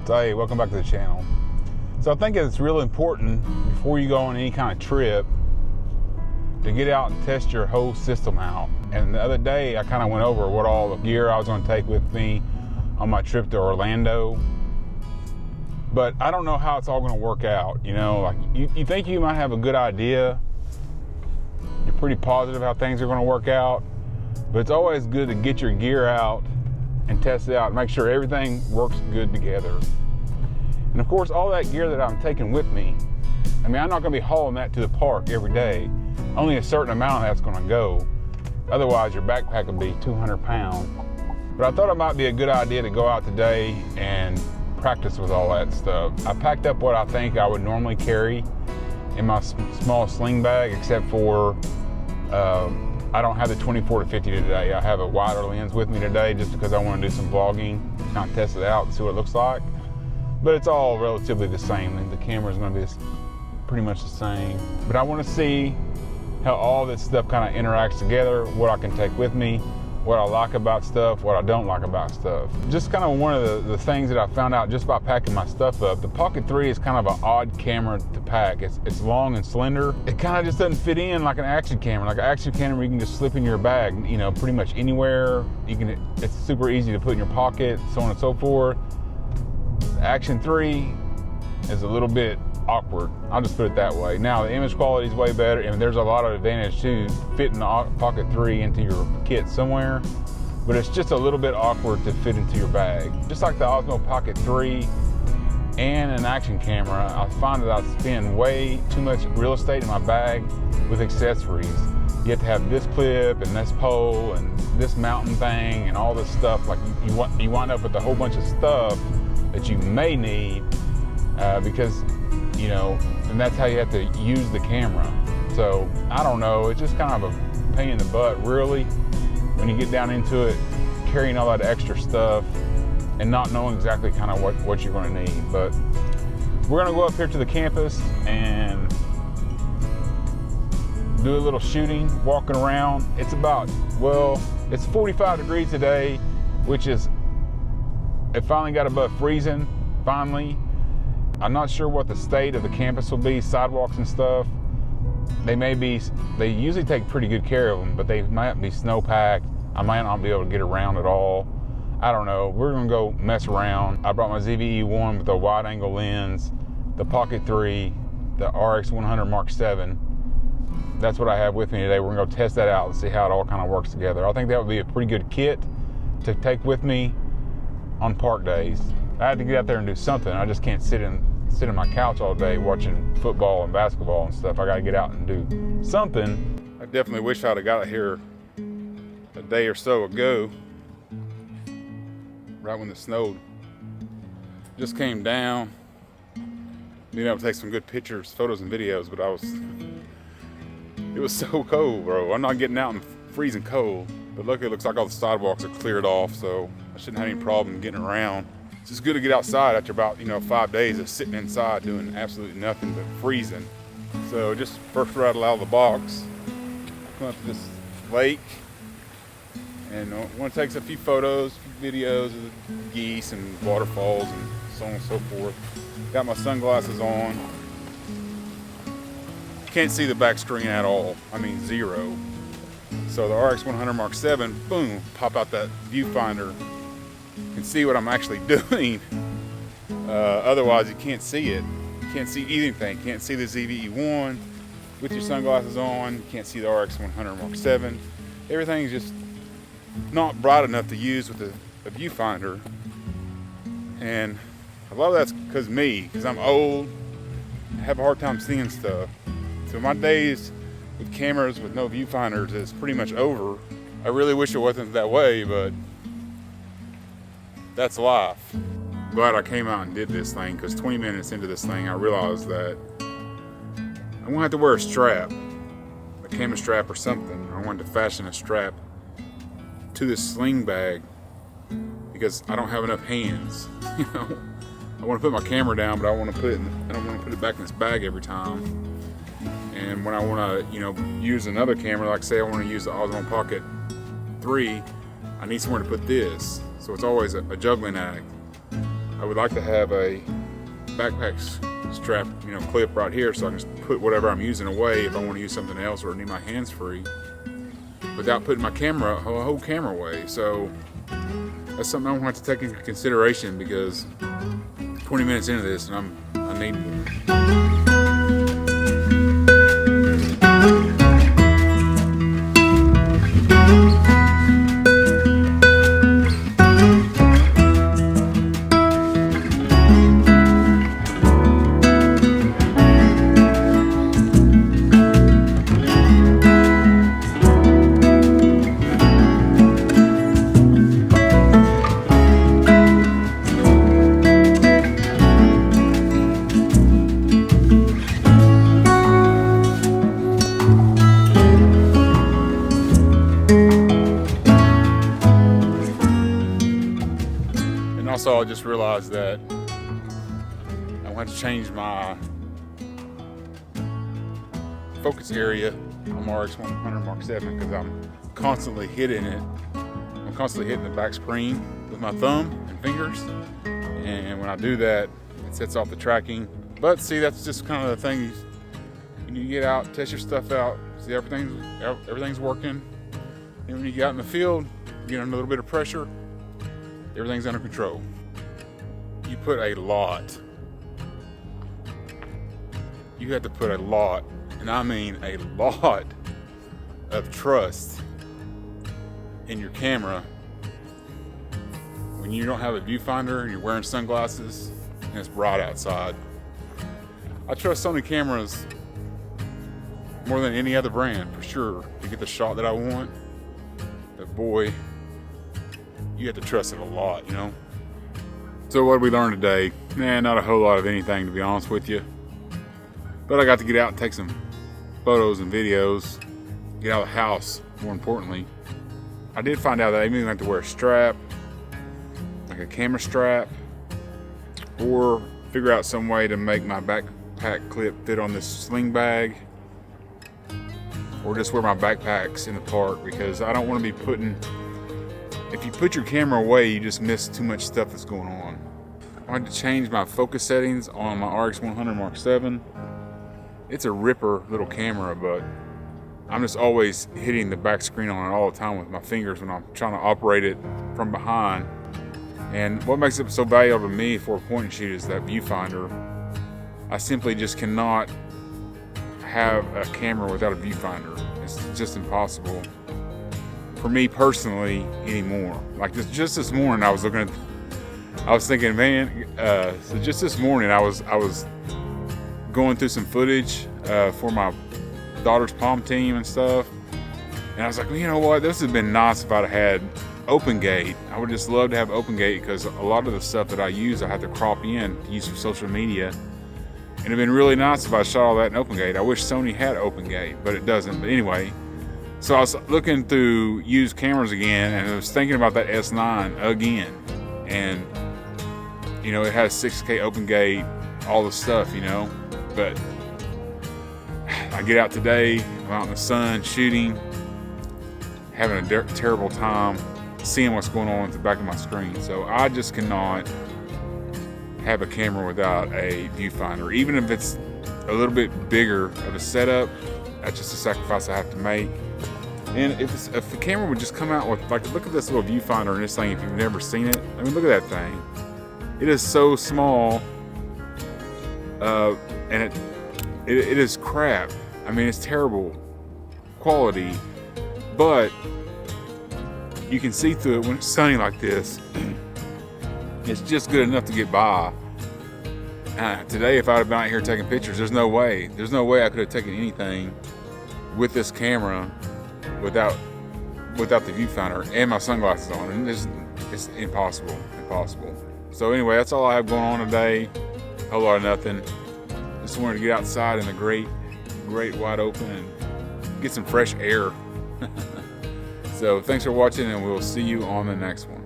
So hey, welcome back to the channel. So I think it's really important before you go on any kind of trip to get out and test your whole system out. And the other day I kind of went over what all the gear I was going to take with me on my trip to Orlando. But I don't know how it's all going to work out. You know, like you think you might have a good idea. You're pretty positive how things are going to work out. But it's always good to get your gear out and test it out, make sure everything works good together. And of course, all that gear that I'm taking with me, I mean, I'm not gonna be hauling that to the park every day. Only a certain amount of that's gonna go. Otherwise, your backpack would be 200 pounds. But I thought it might be a good idea to go out today and practice with all that stuff. I packed up what I think I would normally carry in my small sling bag, except for I don't have the 24 to 50 today. I have a wider lens with me today just because I want to do some vlogging, kind of test it out and see what it looks like. But it's all relatively the same. The camera's going to be pretty much the same. But I want to see how all this stuff kind of interacts together, what I can take with me, what I like about stuff, what I don't like about stuff. Just kind of one of the things that I found out just by packing my stuff up. The Pocket 3 is kind of an odd camera to pack. It's long and slender. It kind of just doesn't fit in like an action camera. Like an action camera you can just slip in your bag, you know, pretty much anywhere. It's super easy to put in your pocket, so on and so forth. The Action 3 is a little bit awkward. I'll just put it that way. Now the image quality is way better, and there's a lot of advantage to fitting the Pocket 3 into your kit somewhere, but it's just a little bit awkward to fit into your bag. Just like the Osmo Pocket 3 and an action camera, I find that I spend way too much real estate in my bag with accessories. You have to have this clip and this pole and this mountain thing and all this stuff. Like you wind up with a whole bunch of stuff that you may need because, you know, and that's how you have to use the camera. So I don't know, it's just kind of a pain in the butt really when you get down into it, carrying all that extra stuff and not knowing exactly kind of what you're going to need. But we're going to go up here to the campus and do a little shooting, walking around. It's about, well, it's 45 degrees today, which is, it finally got above freezing, finally. I'm not sure what the state of the campus will be, sidewalks and stuff. They usually take pretty good care of them, but they might be snow-packed. I might not be able to get around at all. I don't know. We're gonna go mess around. I brought my ZVE1 with a wide-angle lens, the Pocket 3, the RX100 Mark 7. That's what I have with me today. We're gonna go test that out and see how it all kind of works together. I think that would be a pretty good kit to take with me on park days. I had to get out there and do something. I just can't sit in my couch all day watching football and basketball and stuff. I gotta get out and do something. I definitely wish I'd have got here a day or so ago, right when the snow just came down. Being able to take some good pictures, photos and videos, but it was so cold, bro. I'm not getting out in freezing cold, but luckily it looks like all the sidewalks are cleared off, so I shouldn't have any problem getting around. It's just good to get outside after about, 5 days of sitting inside doing absolutely nothing but freezing. So just first rattle out of the box, come up to this lake, and I want to take a few photos, videos of the geese and waterfalls and so on and so forth. Got my sunglasses on. Can't see the back screen at all. I mean, zero. So the RX100 Mark 7, boom, pop out that viewfinder and see what I'm actually doing. Otherwise, you can't see it. You can't see anything. Can't see the ZVE1 with your sunglasses on. You can't see the RX100 Mark 7. Everything's just not bright enough to use with a viewfinder. And a lot of that's because I'm old. I have a hard time seeing stuff. So my days with cameras with no viewfinders is pretty much over. I really wish it wasn't that way, but that's life. Glad I came out and did this thing, because 20 minutes into this thing I realized that I'm gonna have to wear a strap, a camera strap or something. I wanted to fashion a strap to this sling bag because I don't have enough hands. I want to put my camera down, but I don't want to put it back in this bag every time. And when I want to, use another camera, like say I want to use the Osmo Pocket 3, I need somewhere to put this. So it's always a juggling act. I would like to have a backpack strap, clip right here so I can just put whatever I'm using away if I want to use something else or need my hands free without putting my whole camera away. So that's something I'm going to have to take into consideration, because 20 minutes into this and I need more. Also, I just realized that I want to change my focus area on my RX100 Mark 7 because I'm constantly hitting it. I'm constantly hitting the back screen with my thumb and fingers, and when I do that, it sets off the tracking. But see, that's just kind of the thing. You get out, test your stuff out, see everything's working, and when you get out in the field, you get a little bit of pressure. Everything's under control. You put a lot. You have to put a lot, and I mean a lot, of trust in your camera when you don't have a viewfinder and you're wearing sunglasses and it's bright outside. I trust Sony cameras more than any other brand, for sure, to get the shot that I want. But boy, you have to trust it a lot, So what did we learn today? Not a whole lot of anything, to be honest with you. But I got to get out and take some photos and videos, get out of the house, more importantly. I did find out that I even have to wear a strap, like a camera strap, or figure out some way to make my backpack clip fit on this sling bag, or just wear my backpacks in the park, because I don't want to be if you put your camera away, you just miss too much stuff that's going on. I wanted to change my focus settings on my RX100 Mark 7. It's a ripper little camera, but I'm just always hitting the back screen on it all the time with my fingers when I'm trying to operate it from behind. And what makes it so valuable to me for a point and shoot is that viewfinder. I simply just cannot have a camera without a viewfinder. It's just impossible for me personally anymore. Like just this morning, I was thinking, man. So just this morning, I was going through some footage for my daughter's pom team and stuff, and I was like, well, you know what? This would have been nice if I'd had OpenGate. I would just love to have OpenGate, because a lot of the stuff that I use, I have to crop in to use for social media. And it'd been really nice if I shot all that in OpenGate. I wish Sony had OpenGate, but it doesn't. But anyway. So I was looking through used cameras again, and I was thinking about that S9 again. And, it has 6K OpenGate, all the stuff, But I get out today, I'm out in the sun shooting, having a terrible time seeing what's going on at the back of my screen. So I just cannot have a camera without a viewfinder. Even if it's a little bit bigger of a setup, that's just a sacrifice I have to make. And if the camera would just come out with, like, look at this little viewfinder in this thing, if you've never seen it. I mean, look at that thing. It is so small, and it is crap. I mean, it's terrible quality, but you can see through it when it's sunny like this. It's just good enough to get by. Today, if I'd have been out here taking pictures, there's no way I could have taken anything with this camera without the viewfinder and my sunglasses on. And it's impossible. So anyway, that's all I have going on today. A whole lot of nothing. Just wanted to get outside in the great wide open and get some fresh air. So thanks for watching, and we'll see you on the next one.